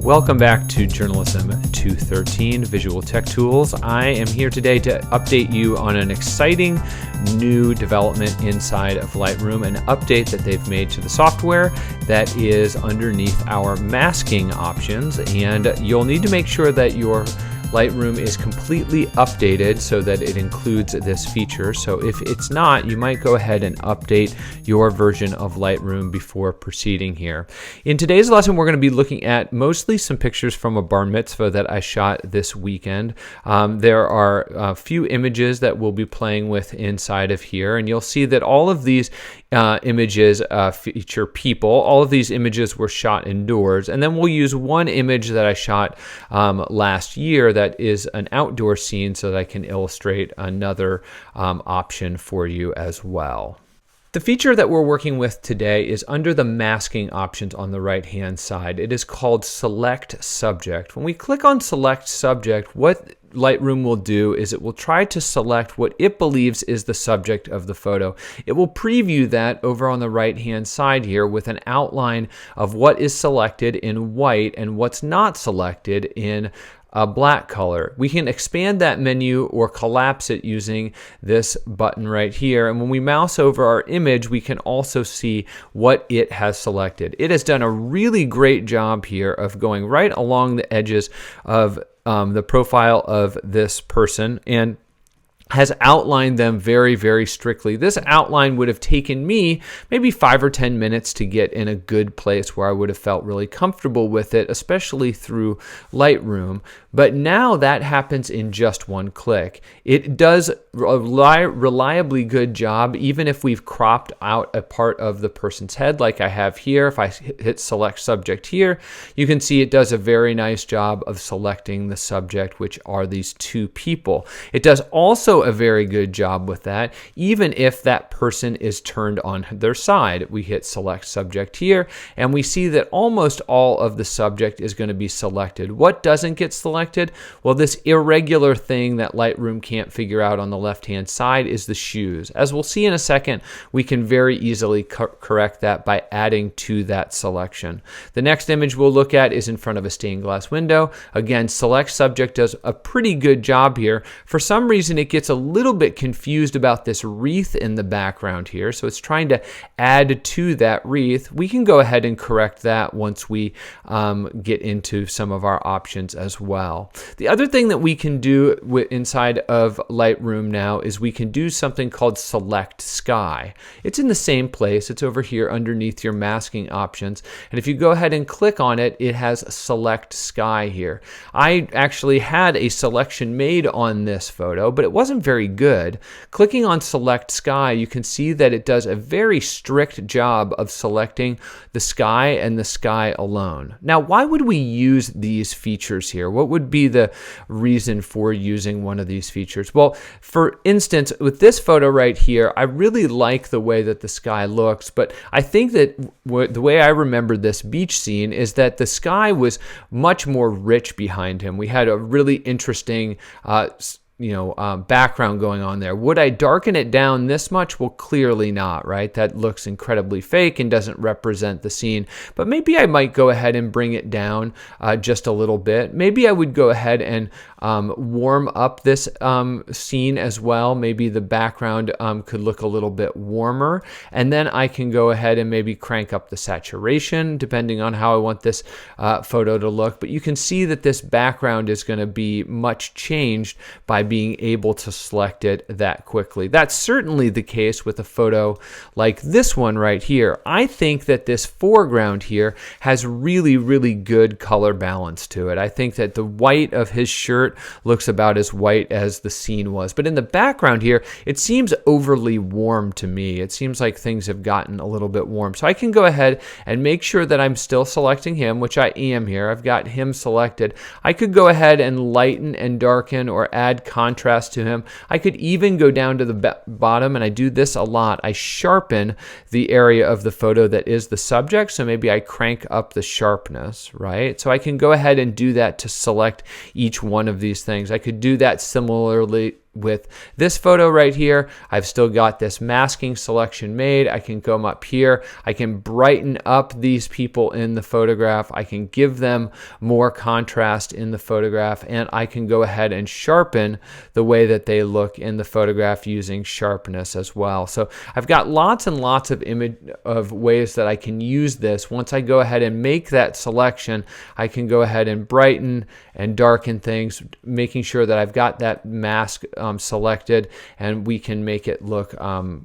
Welcome back to Journalism 213 Visual Tech Tools. I am here today to update you on an exciting new development inside of Lightroom, an update that they've made to the software that is underneath our masking options, and you'll need to make sure that your Lightroom is completely updated so that it includes this feature. So if it's not, you might go ahead and update your version of Lightroom before proceeding here. In today's lesson, we're going to be looking at mostly some pictures from a bar mitzvah that I shot this weekend. There are a few images that we'll be playing with inside of here, and you'll see that all of these images feature people. All of these images were shot indoors, and then we'll use one image that I shot last year that is an outdoor scene so that I can illustrate another option for you as well. The feature that we're working with today is under the masking options on the right-hand side. It is called Select Subject. When we click on Select Subject, what Lightroom will do is it will try to select what it believes is the subject of the photo. It will preview that over on the right-hand side here with an outline of what is selected in white and what's not selected in a black color. We can expand that menu or collapse it using this button right here. And when we mouse over our image, we can also see what it has selected. It has done a really great job here of going right along the edges of the profile of this person and has outlined them very, very strictly. This outline would have taken me maybe 5 or 10 minutes to get in a good place where I would have felt really comfortable with it, especially through Lightroom. But now that happens in just one click. It does a reliably good job, even if we've cropped out a part of the person's head like I have here. If I hit Select Subject here, you can see it does a very nice job of selecting the subject, which are these two people. It does also a very good job with that, even if that person is turned on their side. We hit Select Subject here, and we see that almost all of the subject is going to be selected. What doesn't get selected? Well, this irregular thing that Lightroom can't figure out on the left-hand side is the shoes. As we'll see in a second, we can very easily correct that by adding to that selection. The next image we'll look at is in front of a stained glass window. Again, Select Subject does a pretty good job here. For some reason, it gets a little bit confused about this wreath in the background here, so it's trying to add to that wreath. We can go ahead and correct that once we get into some of our options as well. The other thing that we can do inside of Lightroom now is we can do something called Select Sky. It's in the same place. It's over here underneath your masking options. And if you go ahead and click on it, it has Select Sky here. I actually had a selection made on this photo, but it wasn't very good. Clicking on Select Sky, you can see that it does a very strict job of selecting the sky and the sky alone. Now, why would we use these features here? What would be the reason for using one of these features? Well, for instance, with this photo right here, I really like the way that the sky looks, but I think that the way I remember this beach scene is that the sky was much more rich behind him. We had a really interesting background going on there. Would I darken it down this much? Well, clearly not, right? That looks incredibly fake and doesn't represent the scene. But maybe I might go ahead and bring it down just a little bit. Maybe I would go ahead and warm up this scene as well. Maybe the background could look a little bit warmer. And then I can go ahead and maybe crank up the saturation depending on how I want this photo to look. But you can see that this background is going to be much changed by being able to select it that quickly. That's certainly the case with a photo like this one right here. I think that this foreground here has really, really good color balance to it. I think that the white of his shirt looks about as white as the scene was. But in the background here, it seems overly warm to me. It seems like things have gotten a little bit warm. So I can go ahead and make sure that I'm still selecting him, which I am here. I've got him selected. I could go ahead and lighten and darken or add contrast to him. I could even go down to the bottom, and I do this a lot. I sharpen the area of the photo that is the subject, so maybe I crank up the sharpness, right? So I can go ahead and do that to select each one of these things. I could do that similarly with this photo right here, I've still got this masking selection made. I can come up here. I can brighten up these people in the photograph. I can give them more contrast in the photograph, and I can go ahead and sharpen the way that they look in the photograph using sharpness as well. So I've got lots and lots of ways that I can use this. Once I go ahead and make that selection, I can go ahead and brighten and darken things, making sure that I've got that mask selected, and we can make it look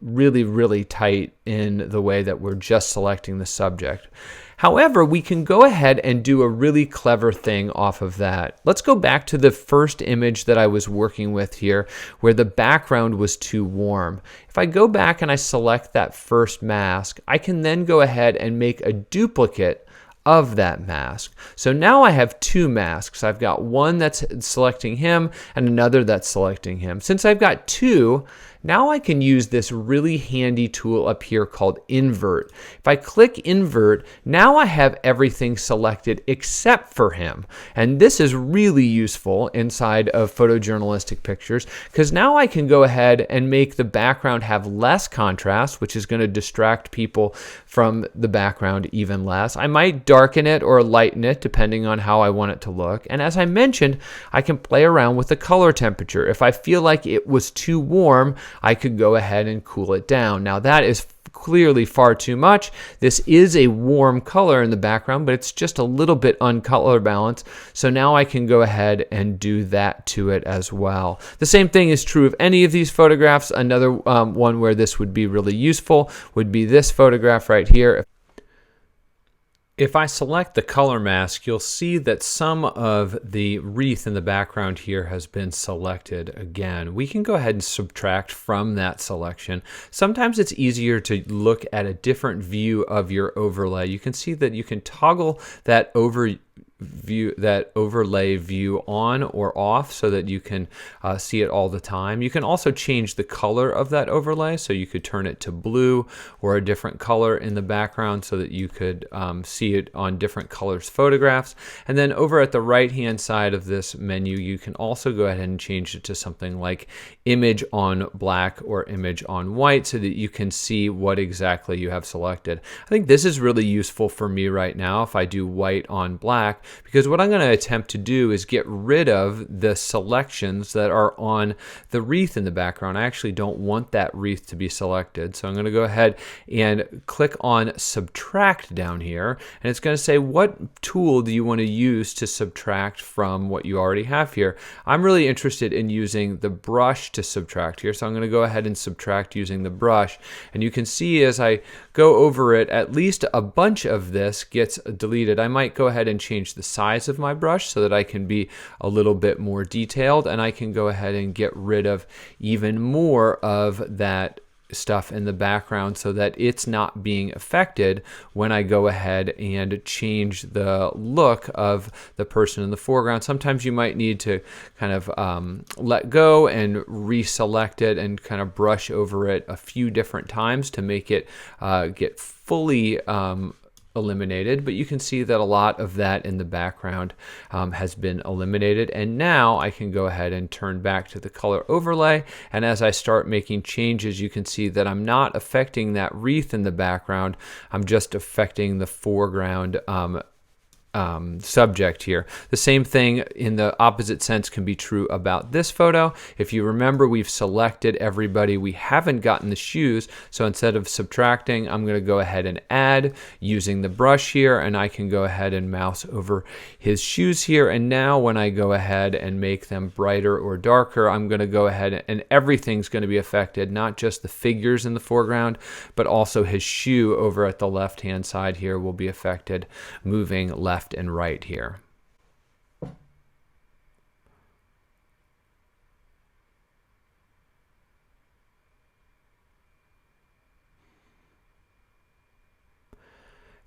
really, really tight in the way that we're just selecting the subject. However, we can go ahead and do a really clever thing off of that. Let's go back to the first image that I was working with here, where the background was too warm. If I go back and I select that first mask, I can then go ahead and make a duplicate of that mask. So now I have two masks. I've got one that's selecting him and another that's selecting him. Since I've got two, now I can use this really handy tool up here called invert. If I click invert, now I have everything selected except for him. And this is really useful inside of photojournalistic pictures, because now I can go ahead and make the background have less contrast, which is going to distract people from the background even less. I might darken it or lighten it depending on how I want it to look. And as I mentioned, I can play around with the color temperature. If I feel like it was too warm, I could go ahead and cool it down. Now that is clearly far too much. This is a warm color in the background, but it's just a little bit uncolor balanced. So now I can go ahead and do that to it as well. The same thing is true of any of these photographs. Another one where this would be really useful would be this photograph right here. If I select the color mask, you'll see that some of the wreath in the background here has been selected again. We can go ahead and subtract from that selection. Sometimes it's easier to look at a different view of your overlay. You can see that you can toggle that overlay view on or off so that you can see it all the time. You can also change the color of that overlay, so you could turn it to blue or a different color in the background so that you could see it on different colors photographs. And then over at the right hand side of this menu, you can also go ahead and change it to something like image on black or image on white so that you can see what exactly you have selected. I think this is really useful for me right now if I do white on black, because what I'm going to attempt to do is get rid of the selections that are on the wreath in the background. I actually don't want that wreath to be selected. So I'm going to go ahead and click on subtract down here, and it's going to say what tool do you want to use to subtract from what you already have here. I'm really interested in using the brush to subtract here, so I'm going to go ahead and subtract using the brush, and you can see as I go over it, at least a bunch of this gets deleted. I might go ahead and change the size of my brush so that I can be a little bit more detailed, and I can go ahead and get rid of even more of that stuff in the background so that it's not being affected when I go ahead and change the look of the person in the foreground. Sometimes you might need to kind of let go and reselect it and kind of brush over it a few different times to make it get fully eliminated, but you can see that a lot of that in the background has been eliminated. And now I can go ahead and turn back to the color overlay, and as I start making changes, you can see that I'm not affecting that wreath in the background. I'm just affecting the foreground subject here. The same thing in the opposite sense can be true about this photo. If you remember, we've selected everybody. We haven't gotten the shoes, so instead of subtracting, I'm going to go ahead and add using the brush here, and I can go ahead and mouse over his shoes here. And now when I go ahead and make them brighter or darker, I'm going to go ahead and everything's going to be affected, not just the figures in the foreground, but also his shoe over at the left hand side here will be affected, moving left and right here.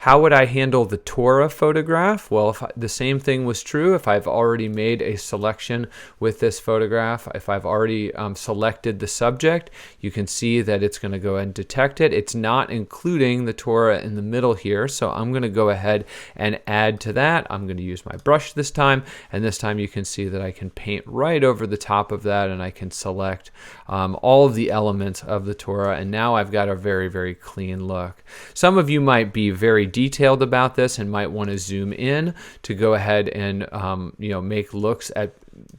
How would I handle the Torah photograph? Well, if the same thing was true, if I've already made a selection with this photograph, if I've already selected the subject, you can see that it's going to go ahead and detect it. It's not including the Torah in the middle here, so I'm going to go ahead and add to that. I'm going to use my brush this time, and this time you can see that I can paint right over the top of that, and I can select all of the elements of the Torah, and now I've got a very, very clean look. Some of you might be very detailed about this and might want to zoom in to go ahead and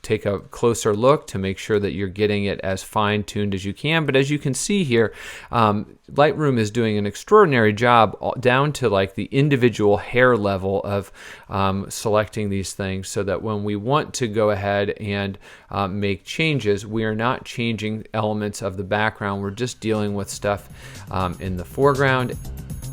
take a closer look to make sure that you're getting it as fine-tuned as you can. But as you can see here, Lightroom is doing an extraordinary job down to like the individual hair level of selecting these things, so that when we want to go ahead and make changes, we are not changing elements of the background. We're just dealing with stuff in the foreground.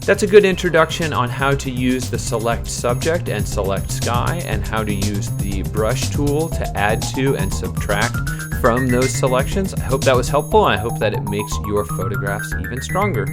That's a good introduction on how to use the select subject and select sky, and how to use the brush tool to add to and subtract from those selections. I hope that was helpful, and I hope that it makes your photographs even stronger.